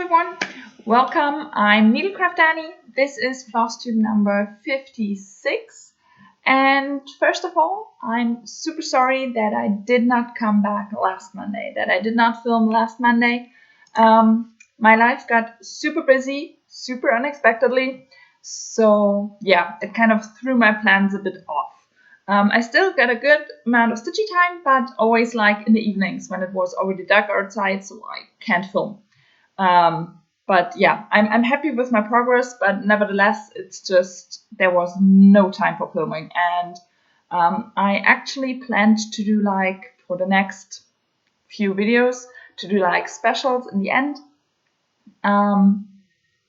everyone, welcome. I'm Needlecraft Annie. This is flosstube number 56. And first of all, I'm super sorry that I did not come back last Monday, that I did not film last Monday. My life got super busy, super unexpectedly. So yeah, it kind of threw my plans a bit off. I still got a good amount of stitchy time, but always like in the evenings when it was already dark outside, so I can't film. But yeah, I'm happy with my progress, but nevertheless, it's just there was no time for filming. And I actually planned to do like for the next few videos to do like specials in the end.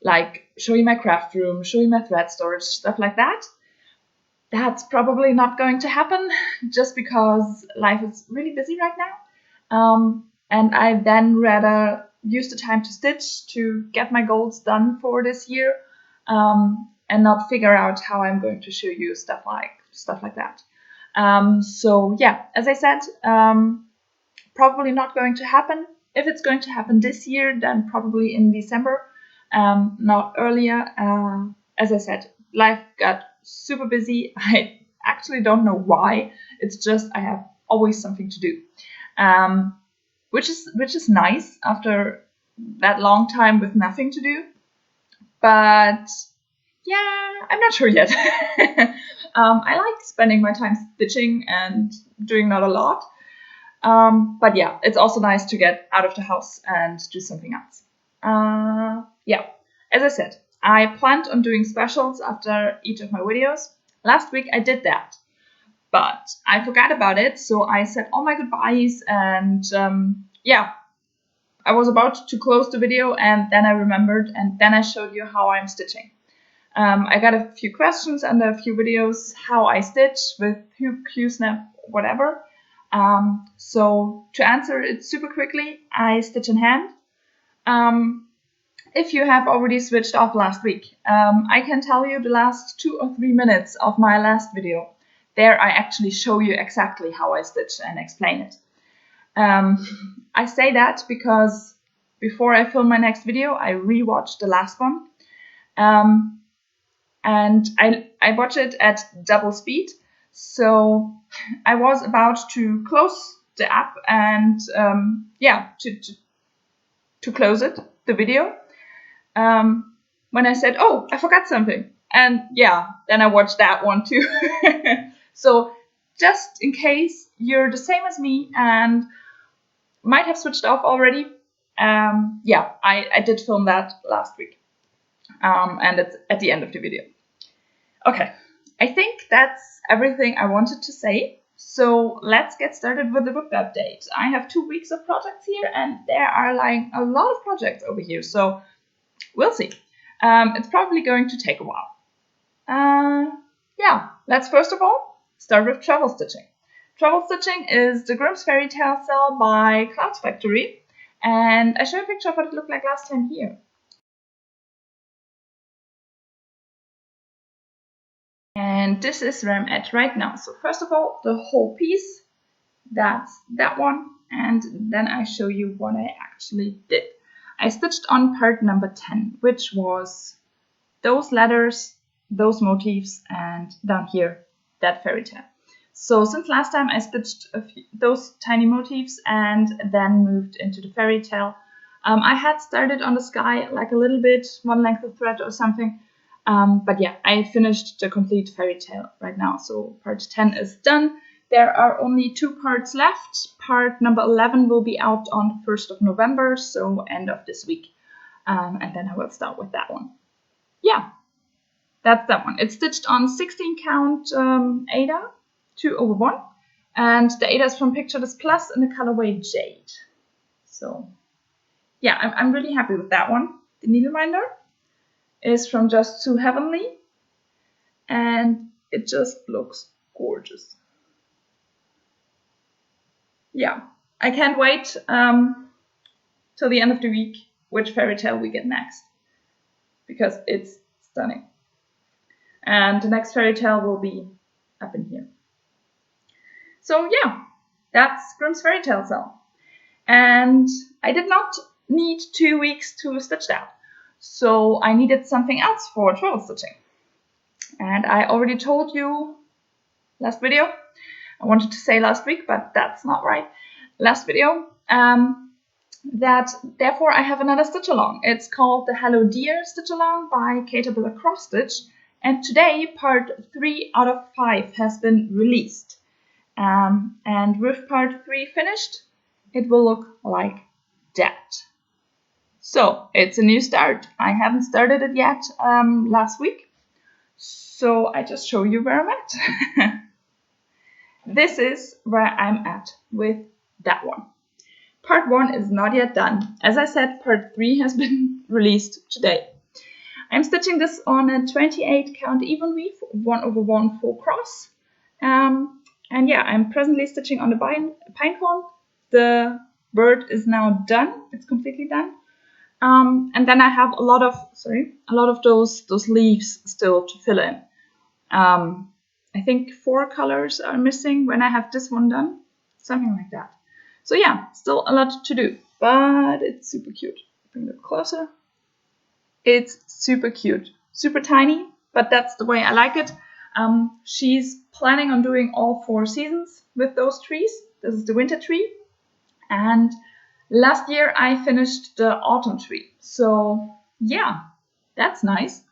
Like show you my craft room, show you my thread storage, stuff like that. That's probably not going to happen just because life is really busy right now. And I then rather use the time to stitch to get my goals done for this year, and not figure out how I'm going to show you stuff like that. So yeah, as I said, probably not going to happen. If it's going to happen this year, then probably in December, not earlier. As I said, life got super busy. I actually don't know why. It's just I have always something to do, which is nice after that long time with nothing to do. But yeah, I'm not sure yet. I like spending my time stitching and doing not a lot. But yeah, it's also nice to get out of the house and do something else. Yeah, as I said, I planned on doing specials after each of my videos. Last week I did that, but I forgot about it, so I said all my goodbyes, and yeah, I was about to close the video, and then I remembered, and then I showed you how I'm stitching. I got a few questions under a few videos how I stitch with hoop, Q-snap, whatever. So to answer it super quickly, I stitch in hand. If you have already switched off last week, I can tell you the last 2 or 3 minutes of my last video. There I actually show you exactly how I stitch and explain it. I say that because before I film my next video, I rewatched the last one. And I watch it at double speed. So I was about to close the app and yeah, to close it, the video, when I said, oh, I forgot something. And yeah, then I watched that one too. So just in case you're the same as me and might have switched off already, yeah, I did film that last week. And it's at the end of the video. Okay, I think that's everything I wanted to say. So let's get started with the book update. I have 2 weeks of projects here, and there are like a lot of projects over here. So we'll see. It's probably going to take a while. Yeah, let's first of all start with travel stitching. Travel stitching is the Grimm's Fairy Tale cell by Cloud Factory, and I show you a picture of what it looked like last time here. And this is where I'm at right now. So first of all, the whole piece, that's that one. And then I show you what I actually did. I stitched on part number 10, which was those letters, those motifs, and down here, that fairy tale. So since last time I stitched those tiny motifs and then moved into the fairy tale. I had started on the sky like a little bit, one length of thread or something. But yeah, I finished the complete fairy tale right now. So part 10 is done. There are only 2 parts left. Part number 11 will be out on the 1st of November, so end of this week. And then I will start with that one. Yeah, that's that one. It's stitched on 16 count Ada 2/1. And the Ada is from Picture This Plus in the colorway Jade. So yeah, I'm really happy with that one. The needleminder is from Just Too Heavenly, and it just looks gorgeous. Yeah, I can't wait till the end of the week which fairy tale we get next, because it's stunning. And the next fairy tale will be up in here. So yeah, that's Grimm's Fairy Tale cell. And I did not need 2 weeks to stitch that. So I needed something else for travel stitching. And I already told you last video, I wanted to say last week, but that's not right. Last video, that therefore I have another stitch along. It's called the Hello Dear stitch along by Kite Cross Stitch. And today part 3 out of 5 has been released. And with part 3 finished, it will look like that. So it's a new start. I haven't started it yet last week. So I just show you where I'm at. This is where I'm at with that one. Part 1 is not yet done. As I said, part 3 has been released today. I'm stitching this on a 28 count even weave, 1/1 full cross. And yeah, I'm presently stitching on the pine cone. The bird is now done. It's completely done. And then I have a lot of those leaves still to fill in. I think 4 colors are missing when I have this one done, something like that. So yeah, still a lot to do, but it's super cute. Bring it closer. It's super cute, super tiny, but that's the way I like it. She's planning on doing all 4 seasons with those trees. This is the winter tree. And last year I finished the autumn tree. So yeah, that's nice.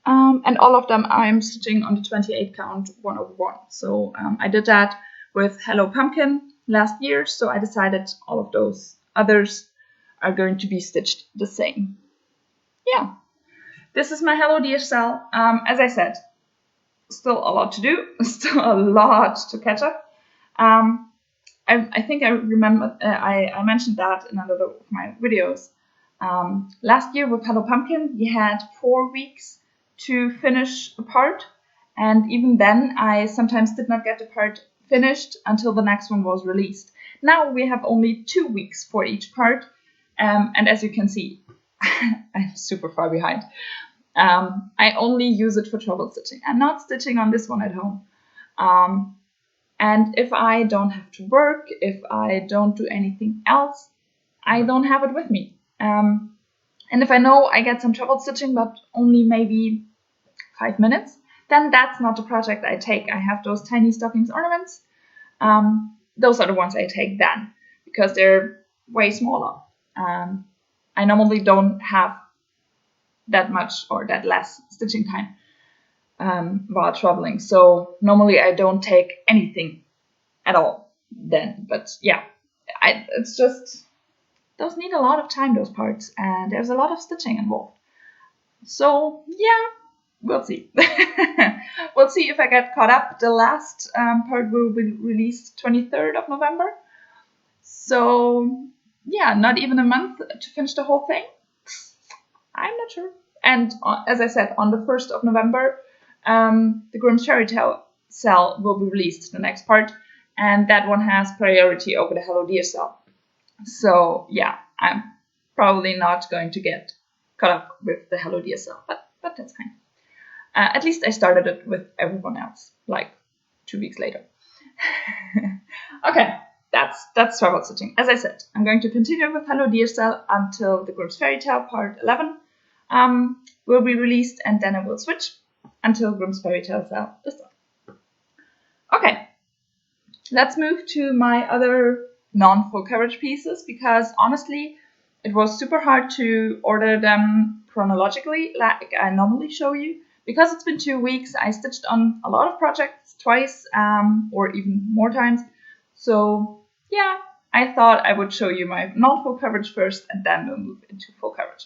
And all of them I'm stitching on the 28 count 1/1. So I did that with Hello Pumpkin last year. So I decided all of those others are going to be stitched the same. Yeah, this is my Hello Dear cell. As I said, still a lot to do, still a lot to catch up. I think I remember I mentioned that in another of my videos. Last year with Hello Pumpkin, we had 4 weeks to finish a part, and even then I sometimes did not get the part finished until the next one was released. Now we have only 2 weeks for each part, and as you can see, I'm super far behind. I only use it for travel stitching. I'm not stitching on this one at home. And if I don't have to work, if I don't do anything else, I don't have it with me. And if I know I get some travel stitching, but only maybe 5 minutes, then that's not the project I take. I have those tiny stockings ornaments. Those are the ones I take then, because they're way smaller. I normally don't have that much or that less stitching time while traveling. So normally I don't take anything at all then. But yeah, it's just, those need a lot of time, those parts, and there's a lot of stitching involved. So yeah, we'll see. We'll see if I get caught up. The last part will be released 23rd of November. So yeah, not even a month to finish the whole thing. I'm not sure. And as I said, on the 1st of November, the Grimm's Fairy Tale cell will be released, the next part, and that one has priority over the Hello Dear cell. So yeah, I'm probably not going to get caught up with the Hello Dear cell, but that's fine. At least I started it with everyone else, like 2 weeks later. Okay, that's travel stitching. As I said, I'm going to continue with Hello Dear cell until the Grimm's Fairy Tale part 11 will be released, and then I will switch until Grimm's Fairy Tale cell is done. Okay, let's move to my other non-full coverage pieces, because honestly, it was super hard to order them chronologically like I normally show you. Because it's been 2 weeks, I stitched on a lot of projects twice or even more times. So yeah, I thought I would show you my non-full coverage first, and then we'll move into full coverage.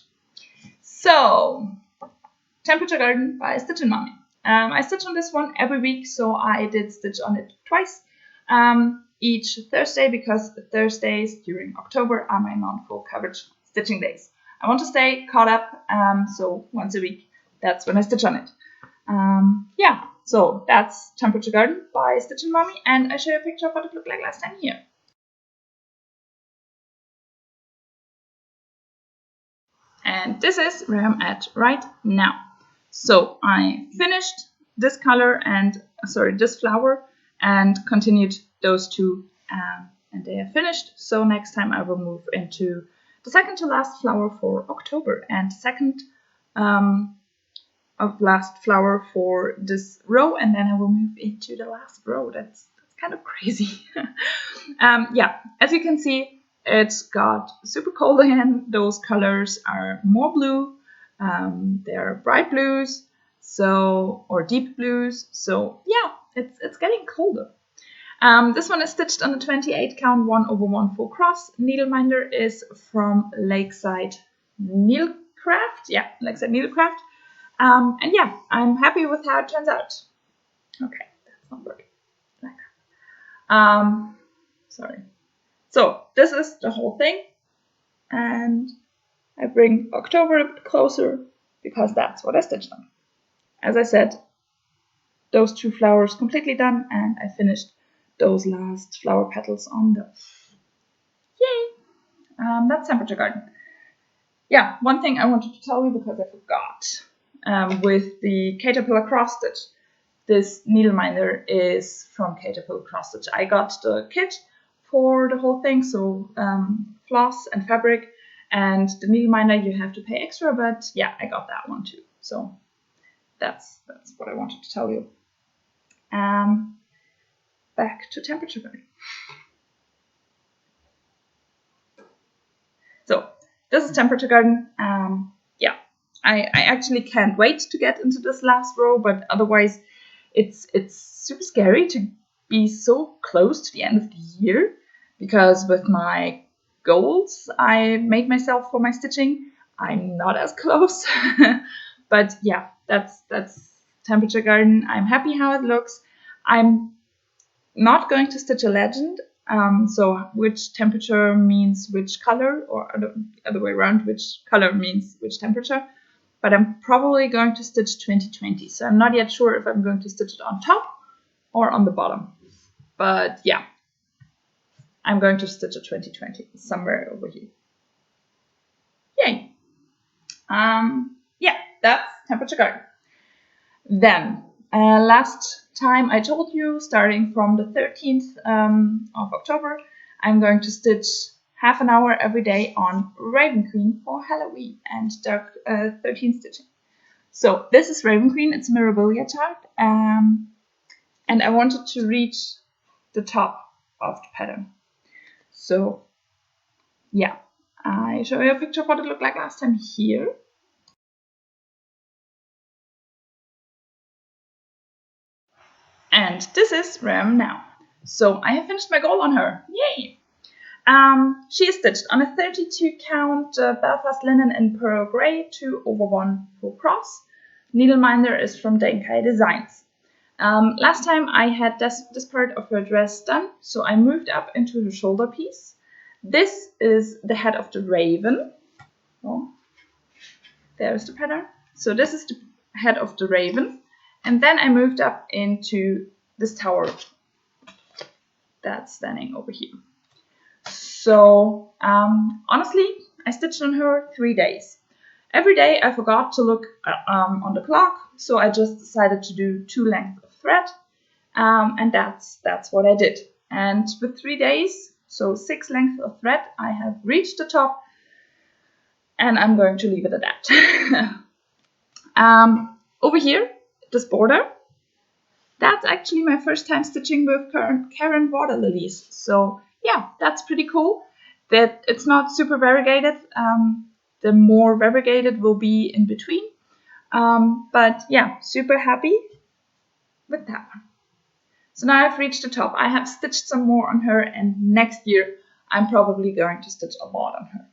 So, Temperature Garden by Stitchin' Mommy. I stitch on this one every week, so I did stitch on it twice each Thursday, because Thursdays during October are my non-full coverage stitching days. I want to stay caught up, so once a week, that's when I stitch on it. Yeah, so that's Temperature Garden by Stitchin' Mommy, and I show you a picture of what it looked like last time here. And this is where I'm at right now. So I finished this color and, this flower, and continued those 2 and they are finished. So next time I will move into the second to last flower for October and second of last flower for this row, and then I will move into the last row. That's kind of crazy. Yeah, as you can see, it's got super cold again. Those colors are more blue. They're bright blues, or deep blues. So yeah, it's getting colder. This one is stitched on a 28 count 1/1 full cross. Needleminder is from Lakeside Needlecraft. Yeah, Lakeside Needlecraft. And yeah, I'm happy with how it turns out. Okay, that's not working. Sorry. So this is the whole thing, and I bring October a bit closer because that's what I stitched on. As I said, those 2 flowers completely done, and I finished those last flower petals on those. Yay! That's Temperature Garden. Yeah, one thing I wanted to tell you because I forgot. With the Caterpillar cross stitch, this needleminder is from Caterpillar cross stitch. I got the kit for the whole thing, so floss and fabric, and the needleminder you have to pay extra, but yeah, I got that one too. So that's what I wanted to tell you. Back to Temperature Garden. So this is Temperature Garden. Yeah, I actually can't wait to get into this last row, but otherwise it's super scary to be so close to the end of the year, because with my goals I made myself for my stitching, I'm not as close. But yeah, that's Temperature Garden. I'm happy how it looks. I'm not going to stitch a legend, so which temperature means which color, or other way around, which color means which temperature. But I'm probably going to stitch 2020, so I'm not yet sure if I'm going to stitch it on top or on the bottom. But yeah, I'm going to stitch a 2020 somewhere over here. Yay! Yeah, that's Temperature Garden. Then, last time I told you, starting from the 13th of October, I'm going to stitch half an hour every day on Raven Queen for Halloween and dark 13 stitching. So this is Raven Queen, it's Mirabilia chart, and I wanted to reach the top of the pattern. So yeah, I show you a picture of what it looked like last time here. And this is where I am now. So I have finished my goal on her. Yay! She is stitched on a 32 count Belfast linen in pearl grey 2/1 full cross. Needleminder is from Denkai Designs. Last time I had this part of her dress done, so I moved up into her shoulder piece. This is the head of the raven. Oh, there's the pattern. So this is the head of the raven. And then I moved up into this tower that's standing over here. So honestly, I stitched on her 3 days. Every day I forgot to look on the clock, so I just decided to do 2 lengths of thread, and that's what I did. And with 3 days, so 6 lengths of thread, I have reached the top, and I'm going to leave it at that. Over here, this border, that's actually my first time stitching with Karen water lilies. So yeah, that's pretty cool. That it's not super variegated. The more variegated will be in between. But yeah, super happy with that one. So now I've reached the top. I have stitched some more on her, and next year I'm probably going to stitch a lot on her,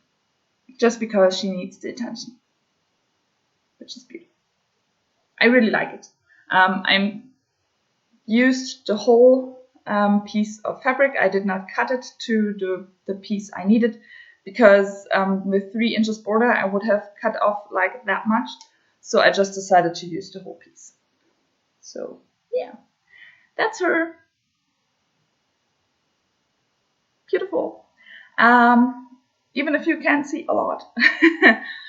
just because she needs the attention, which is beautiful. I really like it. I'm used the whole piece of fabric. I did not cut it to the piece I needed, because with 3 inches border I would have cut off like that much. So I just decided to use the whole piece. So yeah, that's her. Beautiful. Even if you can't see a lot.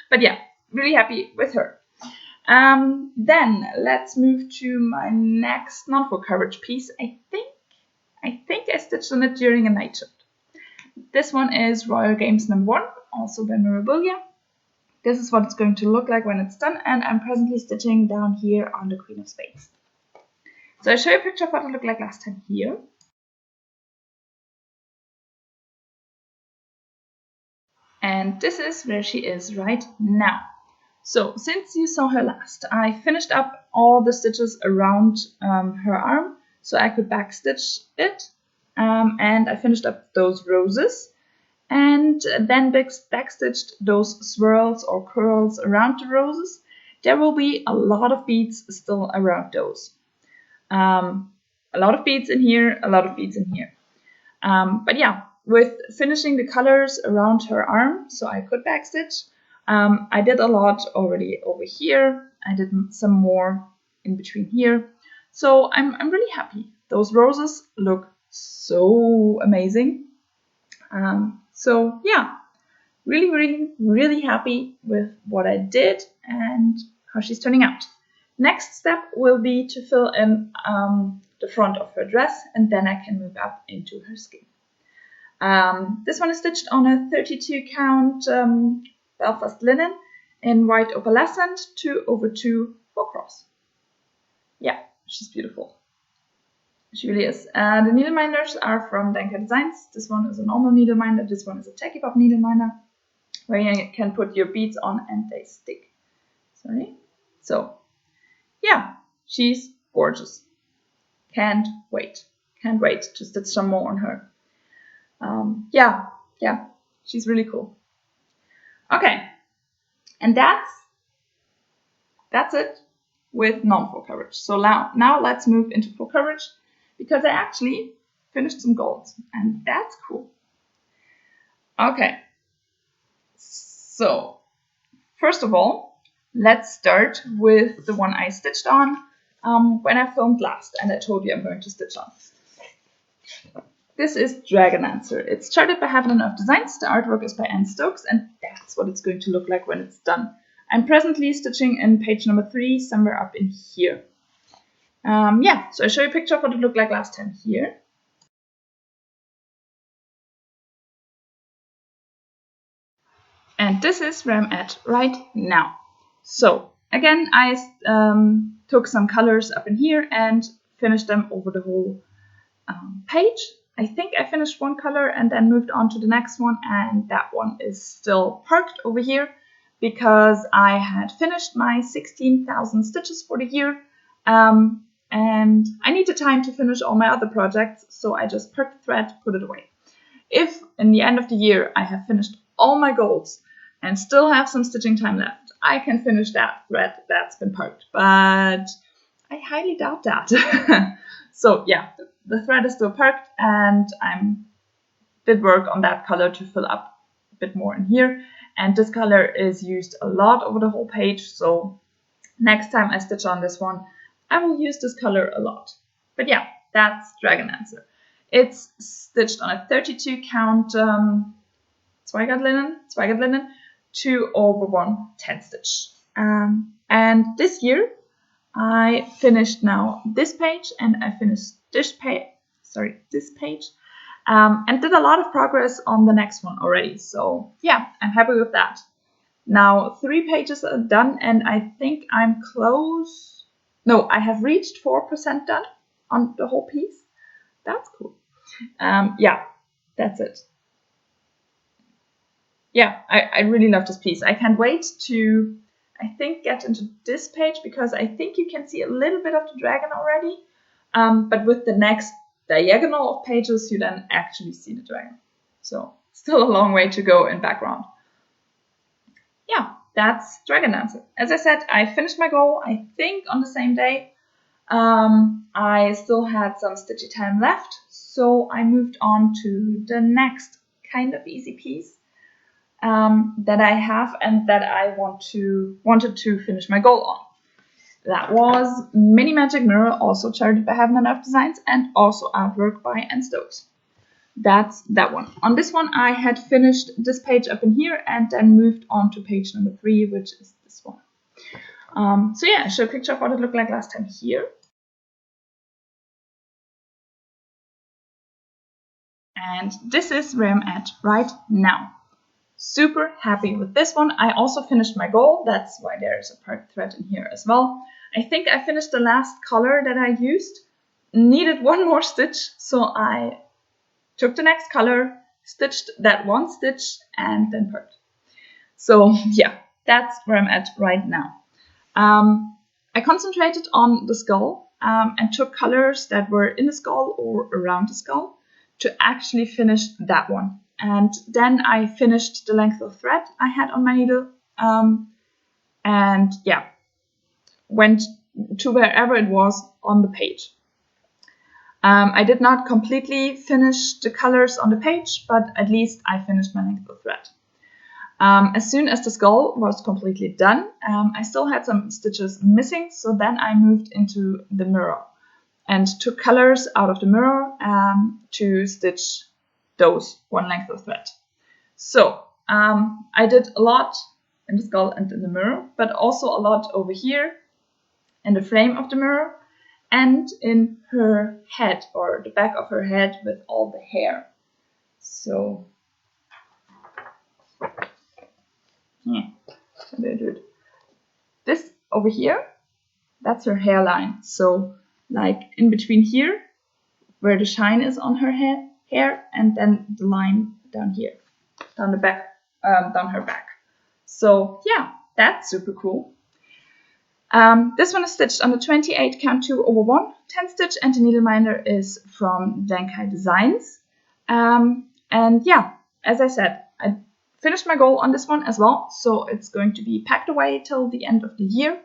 But yeah, really happy with her. Then let's move to my next non-full coverage piece. I think I stitched on it during a night shift. This one is Royal Games #1, also by Mirabilia. This is what it's going to look like when it's done, and I'm presently stitching down here on the Queen of Spades. So I'll show you a picture of what it looked like last time here. And this is where she is right now. So since you saw her last, I finished up all the stitches around her arm so I could backstitch it. And I finished up those roses and then backstitched those swirls or curls around the roses. There will be a lot of beads still around those. A lot of beads in here, a lot of beads in here. But yeah, with finishing the colors around her arm, so I could backstitch, I did a lot already over here. I did some more in between here. So I'm really happy. Those roses look so amazing. So yeah, really happy with what I did and how she's turning out. Next step will be to fill in the front of her dress, and then I can move up into her skin. This one is stitched on a 32 count Belfast linen in white opalescent 2/2 4 cross. Yeah, she's beautiful. She really is. The needleminders are from Denker Designs. This one is a normal needleminder. This one is a tacky pop needleminder, where you can put your beads on and they stick. Sorry. So, yeah, she's gorgeous. Can't wait. Can't wait to stitch some more on her. Yeah, she's really cool. Okay, and that's it with non-full coverage. So now let's move into full coverage, because I actually finished some golds, and that's cool. Okay, so first of all, let's start with the one I stitched on when I filmed last, and I told you I'm going to stitch on. This is Dragon Answer. It's charted by Heaven and Earth Designs. The artwork is by Anne Stokes, and that's what it's going to look like when it's done. I'm presently stitching in page number 3, somewhere up in here. Yeah, so I'll show you a picture of what it looked like last time here. And this is where I'm at right now. So again, I took some colors up in here and finished them over the whole page. I think I finished one color and then moved on to the next one, and that one is still parked over here because I had finished my 16,000 stitches for the year, and I needed time to finish all my other projects, so I just parked the thread, put it away. If in the end of the year I have finished all my goals and still have some stitching time left, I can finish that thread that's been parked, but I highly doubt that. So yeah, the thread is still parked, and I did work on that color to fill up a bit more in here, and this color is used a lot over the whole page, so next time I stitch on this one, I will use this color a lot. But yeah, that's Dragon Answer. It's stitched on a 32 count Zweigart linen 2/1 10 stitch. And this year I finished now this page, and I finished this page, and did a lot of progress on the next one already. So yeah, I'm happy with that. Now 3 pages are done, and I think I'm close. No, I have reached 4% done on the whole piece. That's cool. Yeah, that's it. Yeah, I really love this piece. I can't wait to, I think, get into this page, because I think you can see a little bit of the dragon already. But with the next diagonal of pages, you then actually see the dragon. So still a long way to go in background. Yeah, that's Dragon Dancer. As I said, I finished my goal, I think, on the same day. I still had some stitchy time left, so I moved on to the next kind of easy piece that I have and that I wanted to finish my goal on. That was Mini Magic Mirror, also charted by Heaven and Earth Designs, and also artwork by Anne Stokes. That's that one. On this one, I had finished this page up in here and then moved on to page number 3, which is this one. So yeah, I show a picture of what it looked like last time here. And this is where I'm at right now. Super happy with this one. I also finished my goal. That's why there's a part thread in here as well. I think I finished the last color that I used. Needed one more stitch, so I took the next color, stitched that one stitch, and then purled. So yeah, that's where I'm at right now. I concentrated on the skull and took colors that were in the skull or around the skull to actually finish that one. And then I finished the length of thread I had on my needle, and yeah, went to wherever it was on the page. I did not completely finish the colors on the page, but at least I finished my length of thread. As soon as the skull was completely done, I still had some stitches missing, so then I moved into the mirror and took colors out of the mirror to stitch those one length of thread. So I did a lot in the skull and in the mirror, but also a lot over here in the frame of the mirror and in her head, or the back of her head with all the hair. So yeah, how do I do it? This over here, that's her hairline. So like in between here, where the shine is on her hair, and then the line down here, down the back, down her back. So yeah, that's super cool. This one is stitched on the 28 count 2 over 1 10 stitch, and the needle minder is from Kite Designs. And yeah, as I said, I finished my goal on this one as well, so it's going to be packed away till the end of the year.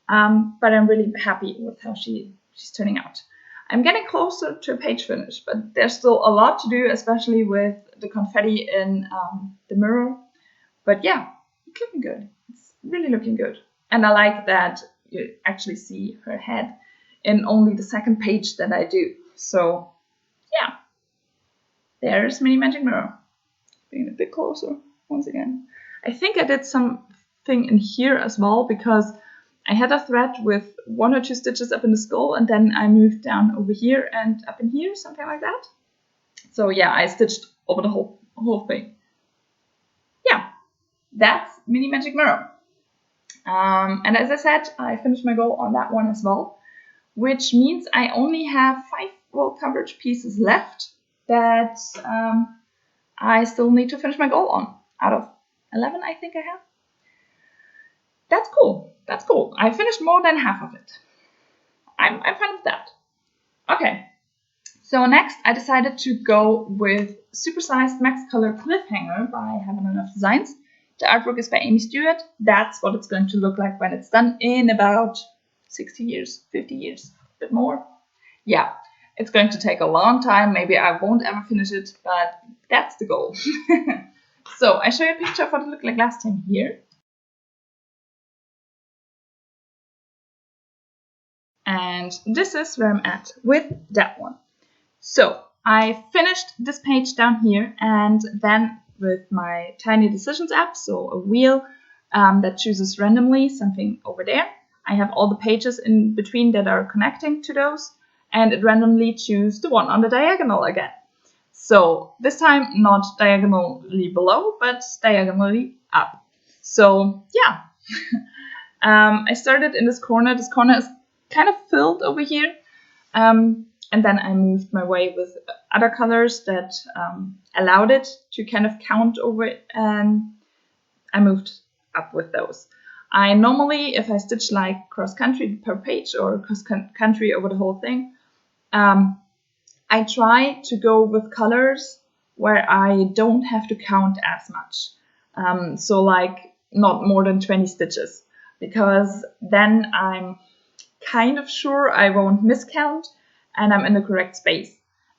But I'm really happy with how she's turning out. I'm getting closer to a page finish, but there's still a lot to do, especially with the confetti in the mirror. But yeah, it's looking good. It's really looking good. And I like that you actually see her head in only the second page that I do. So yeah, there's Mini Magic Mirror. Being a bit closer once again. I think I did something in here as well, because I had a thread with 1 or 2 stitches up in the skull, and then I moved down over here and up in here, something like that. So yeah, I stitched over the whole thing. Yeah, that's Mini Magic Mirror. And as I said, I finished my goal on that one as well, which means I only have 5 roll coverage pieces left that I still need to finish my goal on, out of 11 I think I have. That's cool. That's cool. I finished more than half of it. I'm fine with that. Okay. So next I decided to go with Supersized Max Color Cliffhanger by Haven't Enough Designs. The artwork is by Amy Stewart. That's what it's going to look like when it's done in about 60 years, 50 years, a bit more. Yeah, it's going to take a long time. Maybe I won't ever finish it, but that's the goal. So I show you a picture of what it looked like last time here. And this is where I'm at with that one. So I finished this page down here, and then with my Tiny Decisions app, so a wheel that chooses randomly something over there. I have all the pages in between that are connecting to those, and it randomly chooses the one on the diagonal again. So this time not diagonally below, but diagonally up. So yeah, I started in this corner. This corner is kind of filled over here. And then I moved my way with other colors that allowed it to kind of count over it, and I moved up with those. I normally, if I stitch like cross country per page or cross country over the whole thing, I try to go with colors where I don't have to count as much. So like not more than 20 stitches, because then I'm kind of sure I won't miscount and I'm in the correct space.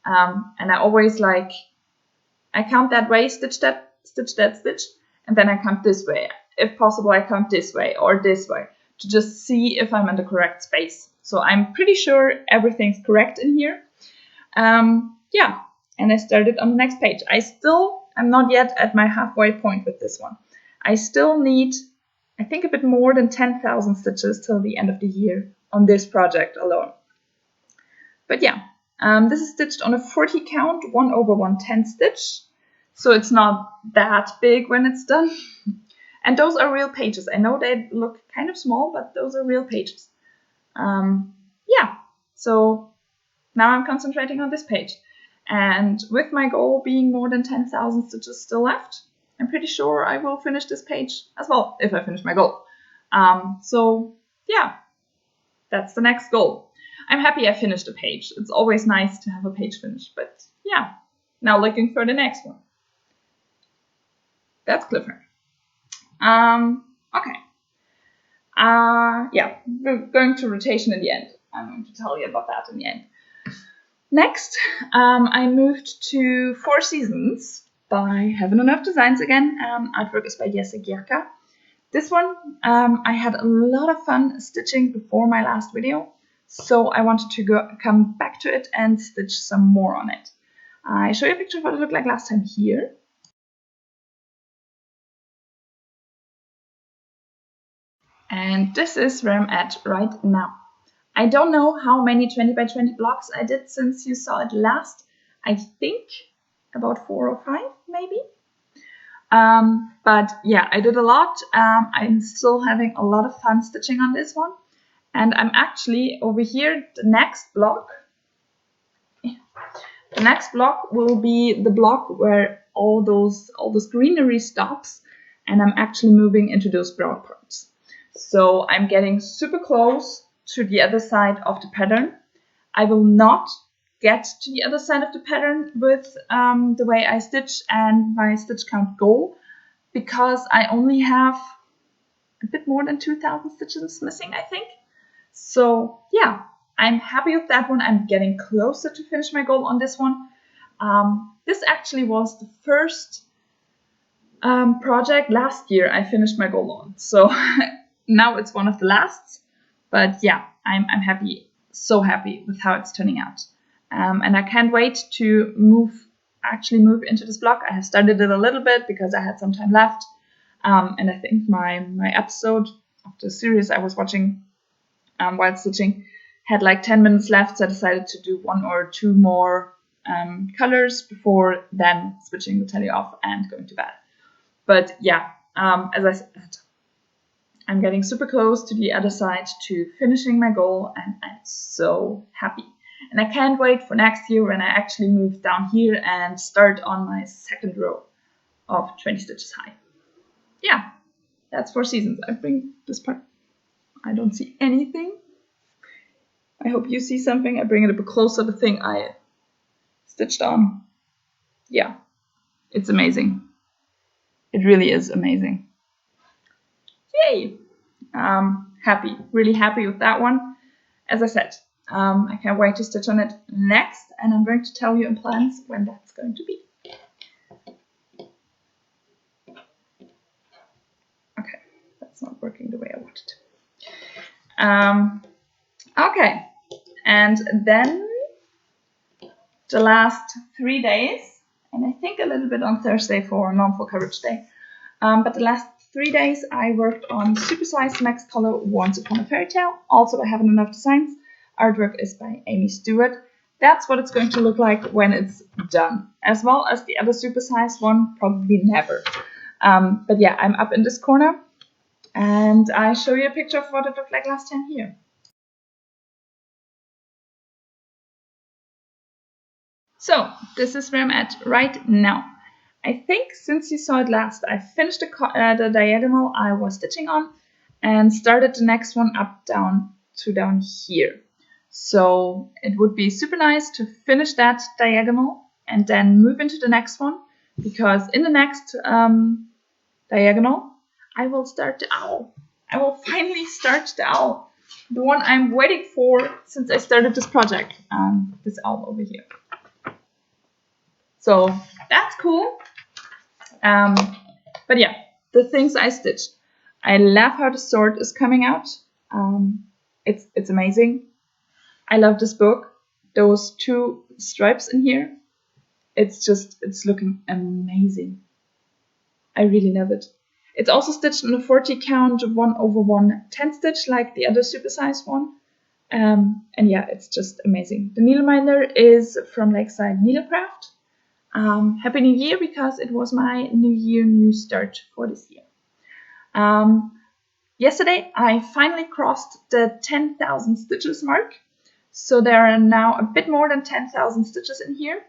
And I always I count that way, stitch that stitch, and then I count this way. If possible, I count this way or this way to just see if I'm in the correct space. So I'm pretty sure everything's correct in here. Yeah, and I started on the next page. I still am not yet at my halfway point with this one. I still need, I think, a bit more than 10,000 stitches till the end of the year on this project alone. But yeah, This is stitched on a 40 count 1/110 stitch, so it's not that big when it's done. And those are real pages. I know they look kind of small, but those are real pages. Yeah, so now I'm concentrating on this page. And with my goal being more than 10,000 stitches still left, I'm pretty sure I will finish this page as well, if I finish my goal. So yeah, that's the next goal. I'm happy I finished a page. It's always nice to have a page finished, but yeah, now looking for the next one. That's cliffhanger. Okay. Yeah, we're going to rotation in the end. I'm going to tell you about that in the end. Next, I moved to Four Seasons by Heaven and Earth Designs again. Artwork is by Jesse Gierka. This one, I had a lot of fun stitching before my last video, so I wanted to come back to it and stitch some more on it. I show you a picture of what it looked like last time here. And this is where I'm at right now. I don't know how many 20 by 20 blocks I did since you saw it last. I think about 4 or 5 maybe. But yeah, I did a lot. I'm still having a lot of fun stitching on this one. And I'm actually over here, the next block. The next block will be the block where all this greenery stops, and I'm actually moving into those brown parts. So I'm getting super close to the other side of the pattern. I will not get to the other side of the pattern with the way I stitch and my stitch count goal, because I only have a bit more than 2,000 stitches missing, I think. So yeah, I'm happy with that one. I'm getting closer to finish my goal on this one. This actually was the first project last year I finished my goal on. So now it's one of the lasts. But yeah, I'm happy, so happy with how it's turning out. And I can't wait to actually move into this block. I have started it a little bit because I had some time left. And I think my episode of the series I was watching while stitching had like 10 minutes left, so I decided to do 1 or 2 more colors before then switching the telly off and going to bed. But yeah, as I said, I'm getting super close to the other side to finishing my goal, and I'm so happy. And I can't wait for next year when I actually move down here and start on my second row of 20 stitches high. Yeah, that's Four Seasons. I bring this part. I don't see anything. I hope you see something. I bring it a bit closer, the thing I stitched on. Yeah, it's amazing. It really is amazing. Yay! Happy, really happy with that one. As I said, I can't wait to stitch on it next, and I'm going to tell you in plans when that's going to be. Okay, that's not working the way I wanted to. Okay, and then the last 3 days, and I think a little bit on Thursday for non-full coverage day, but the last 3 days I worked on Supersize Max Color Once Upon a Fairy Tale, also by Heaven and Earth Designs. Artwork is by Amy Stewart. That's what it's going to look like when it's done, as well as the other supersized one, probably never. But yeah, I'm up in this corner, and I show you a picture of what it looked like last time here. So this is where I'm at right now. I think since you saw it last, I finished the diagonal I was stitching on and started the next one up down here. So it would be super nice to finish that diagonal and then move into the next one, because in the next diagonal I will start the owl. I will finally start the owl, the one I'm waiting for since I started this project, this owl over here. So that's cool. But yeah, the things I stitched. I love how the sword is coming out. It's amazing. I love this book. Those 2 stripes in here. It's looking amazing. I really love it. It's also stitched in a 40 count 1/110 stitch like the other supersized one. And yeah, it's just amazing. The needleminder is from Lakeside Needlecraft. Happy New Year, because it was my New Year, new start for this year. Yesterday, I finally crossed the 10,000 stitches mark. So there are now a bit more than 10,000 stitches in here.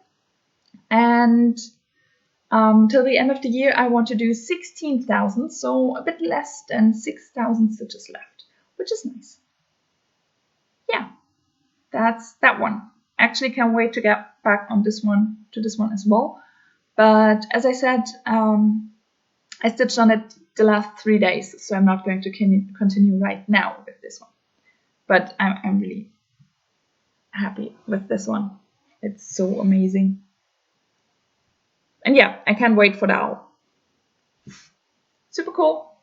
And till the end of the year, I want to do 16,000, so a bit less than 6,000 stitches left, which is nice. Yeah, that's that one. Actually, can't wait to get back on this one, to this one as well. But as I said, I stitched on it the last 3 days, so I'm not going to continue right now with this one. But I'm really happy with this one. It's so amazing. And yeah, I can't wait for the owl. Super cool.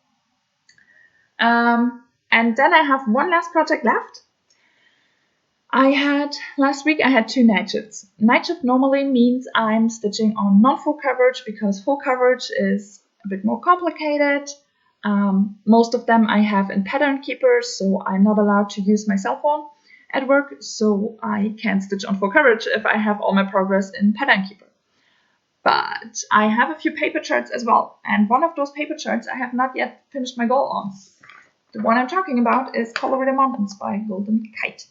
And then I have one last project left. Last week I had 2 night shifts. Night shift normally means I'm stitching on non-full coverage, because full coverage is a bit more complicated. Most of them I have in Pattern Keeper, so I'm not allowed to use my cell phone at work, so I can't stitch on full coverage if I have all my progress in Pattern Keeper. But I have a few paper charts as well, and one of those paper charts I have not yet finished my goal on. The one I'm talking about is Color the Mountains by Golden Kite.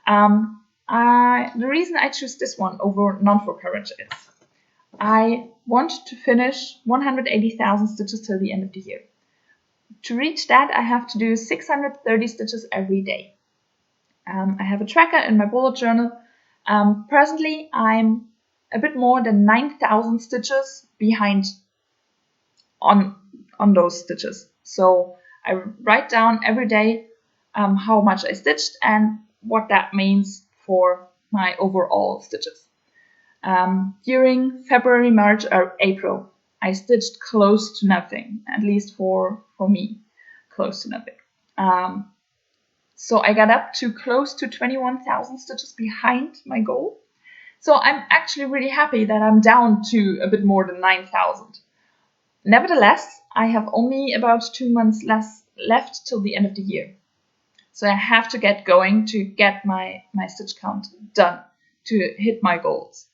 The reason I choose this one over non-full coverage is I want to finish 180,000 stitches till the end of the year. To reach that, I have to do 630 stitches every day. I have a tracker in my bullet journal. Presently, I'm a bit more than 9,000 stitches behind on those stitches. So I write down every day how much I stitched and what that means for my overall stitches. During February, March, or April, I stitched close to nothing, at least for me, close to nothing. So I got up to close to 21,000 stitches behind my goal. So I'm actually really happy that I'm down to a bit more than 9,000. Nevertheless, I have only about 2 months left till the end of the year. So I have to get going to get my stitch count done to hit my goals.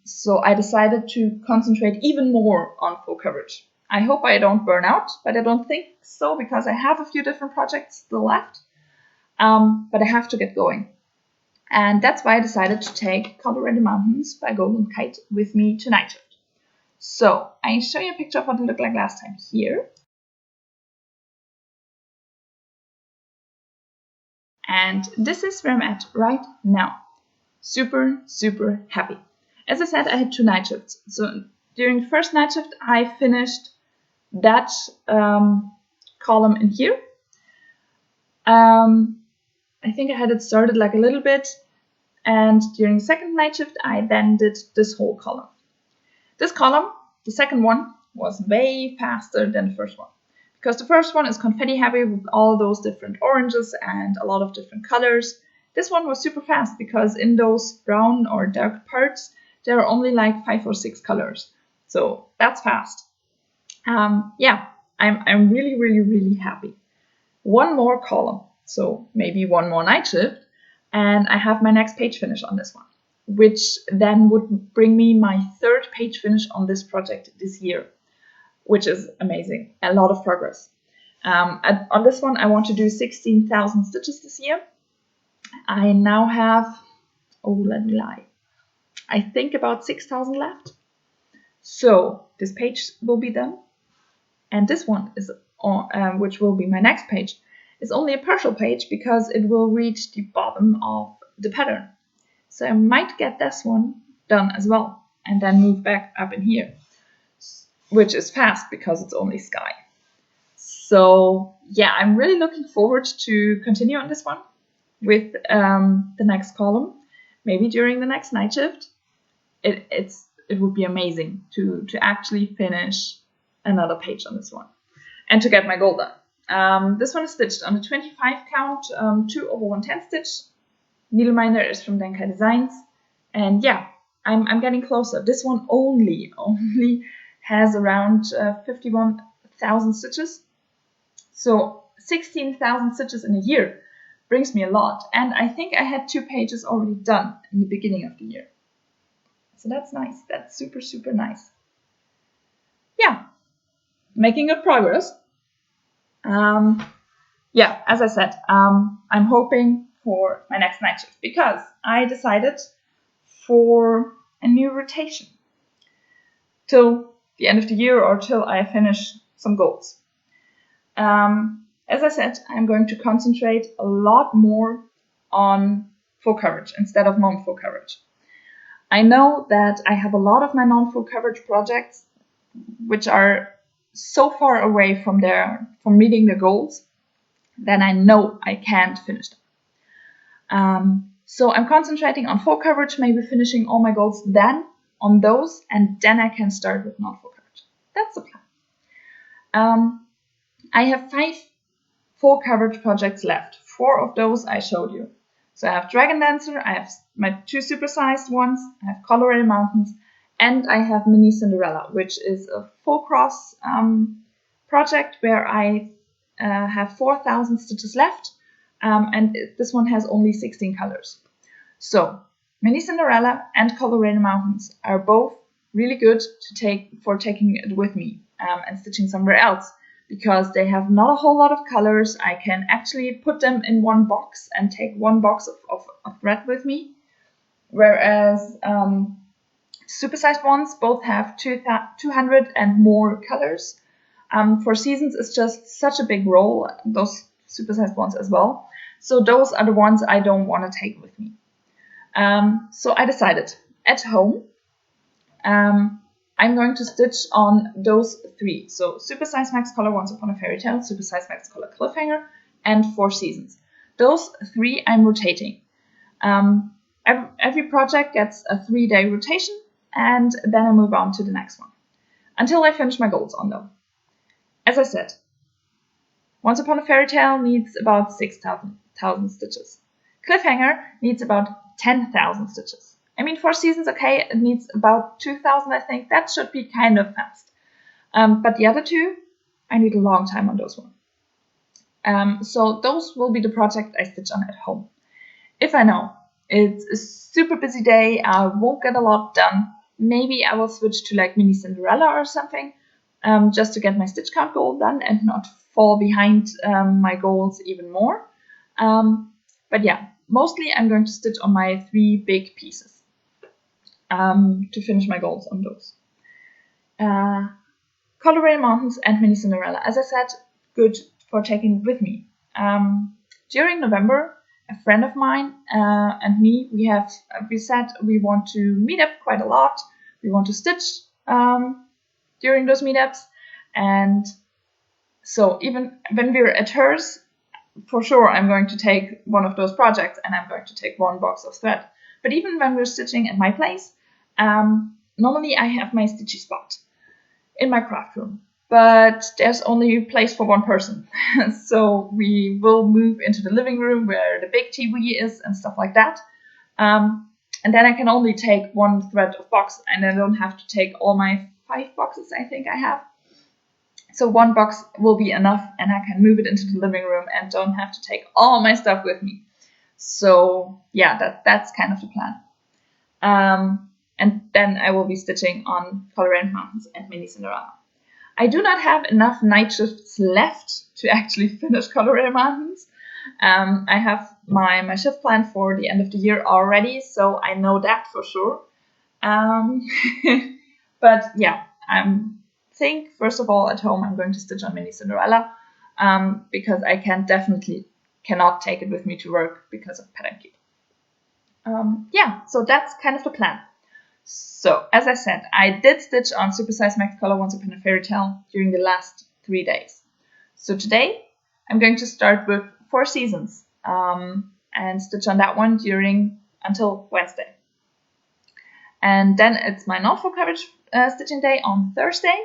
So I decided to concentrate even more on full coverage. I hope I don't burn out, but I don't think so, because I have a few different projects still left. But I have to get going. And that's why I decided to take Color the Mountains by Golden Kite with me to night shift. So I show you a picture of what it looked like last time here. And this is where I'm at right now. Super, super happy. As I said, I had 2 night shifts. So during the first night shift, I finished that column in here. I think I had it started like a little bit. And during the second night shift, I then did this whole column. This column, the second one, was way faster than the first one, because the first one is confetti heavy with all those different oranges and a lot of different colors. This one was super fast because in those brown or dark parts, there are only like 5 or 6 colors. So that's fast. Yeah, I'm really, really, really happy. One more column, so maybe one more night shift, and I have my next page finish on this one, which then would bring me my 3rd page finish on this project this year, which is amazing. A lot of progress. On this one, I want to do 16,000 stitches this year. I now have, let me lie, I think about 6,000 left. So this page will be done. And this one, is, which will be my next page, is only a partial page because it will reach the bottom of the pattern. So I might get this one done as well and then move back up in here, which is fast because it's only sky. So yeah, I'm really looking forward to continue on this one with the next column, maybe during the next night shift. It would be amazing to actually finish another page on this one and to get my goal done. This one is stitched on a 25 count 2/110 stitch. Needleminder is from Denkai Designs, and yeah, I'm getting closer. This one only has around 51,000 stitches, so 16,000 stitches in a year brings me a lot. And I think I had 2 pages already done in the beginning of the year. So that's nice. That's super, super nice. Yeah, making good progress. Yeah, as I said, I'm hoping for my next night shift because I decided for a new rotation till the end of the year or till I finish some goals. As I said, I'm going to concentrate a lot more on full coverage instead of non-full coverage. I know that I have a lot of my non-full coverage projects which are so far away from meeting their goals that I know I can't finish them. So I'm concentrating on full coverage, maybe finishing all my goals then on those, and then I can start with non-full coverage. That's the plan. I have 5 full coverage projects left. 4 of those I showed you. So I have Dragon Dancer, I have my 2 supersized ones, I have Colorado Mountains, and I have Mini Cinderella, which is a full cross project where I have 4,000 stitches left, and this one has only 16 colors. So Mini Cinderella and Colorado Mountains are both really good for taking it with me and stitching somewhere else, because they have not a whole lot of colors. I can actually put them in one box and take one box of thread with me, whereas supersized ones both have 200 and more colors. For seasons, it's just such a big roll, those supersized ones as well. So those are the ones I don't want to take with me. So I decided at home, I'm going to stitch on those 3. So Supersize Max Color Once Upon a Fairy Tale, Supersize Max Color Cliffhanger, and 4 Seasons. Those 3 I'm rotating. Every project gets a 3-day rotation, and then I move on to the next one until I finish my goals on them. As I said, Once Upon a Fairy Tale needs about 6,000 stitches. Cliffhanger needs about 10,000 stitches. I mean, 4 Seasons, okay, it needs about 2,000, I think. That should be kind of fast. But the other 2, I need a long time on those ones. So those will be the project I stitch on at home. If I know it's a super busy day, I won't get a lot done, maybe I will switch to like Mini Cinderella or something, just to get my stitch count goal done and not fall behind my goals even more. But yeah, mostly I'm going to stitch on my 3 big pieces. To finish my goals on those. Colorado Mountains and Mini Cinderella, as I said, good for taking with me. During November, a friend of mine and me, we said we want to meet up quite a lot. We want to stitch during those meetups, and so even when we're at hers, for sure I'm going to take one of those projects and I'm going to take 1 box of thread. But even when we're stitching at my place, normally I have my stitchy spot in my craft room, but there's only place for 1 person. So we will move into the living room where the big TV is and stuff like that. And then I can only take 1 thread of box, and I don't have to take all my 5 boxes I think I have. So 1 box will be enough, and I can move it into the living room and don't have to take all my stuff with me. So yeah, that's kind of the plan. And then I will be stitching on Colorado Mountains and Mini Cinderella. I do not have enough night shifts left to actually finish Colorado Mountains. I have my shift plan for the end of the year already, so I know that for sure. But yeah, I think first of all at home I'm going to stitch on Mini Cinderella, because I cannot take it with me to work because of pattern keep. Yeah, so that's kind of the plan. So, as I said, I did stitch on Supersize Max Color Once Upon a Fairy Tale during the last 3 days. So today, I'm going to start with 4 Seasons and stitch on that one until Wednesday. And then it's my non-full coverage stitching day on Thursday,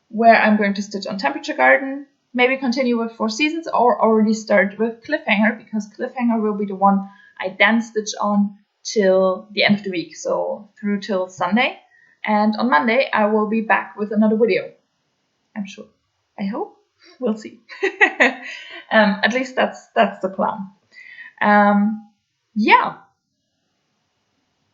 where I'm going to stitch on Temperature Garden, maybe continue with 4 Seasons, or already start with Cliffhanger, because Cliffhanger will be the one I then stitch on till the end of the week, so through till Sunday. And on Monday I will be back with another video, I'm sure. I hope. We'll see. At least that's the plan. Yeah,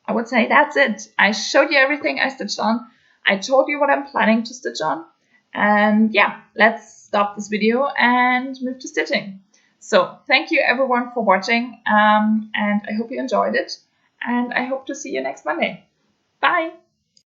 I would say that's it. I showed you everything I stitched on. I told you what I'm planning to stitch on. And yeah, let's stop this video and move to stitching. So thank you everyone for watching, and I hope you enjoyed it. And I hope to see you next Monday. Bye!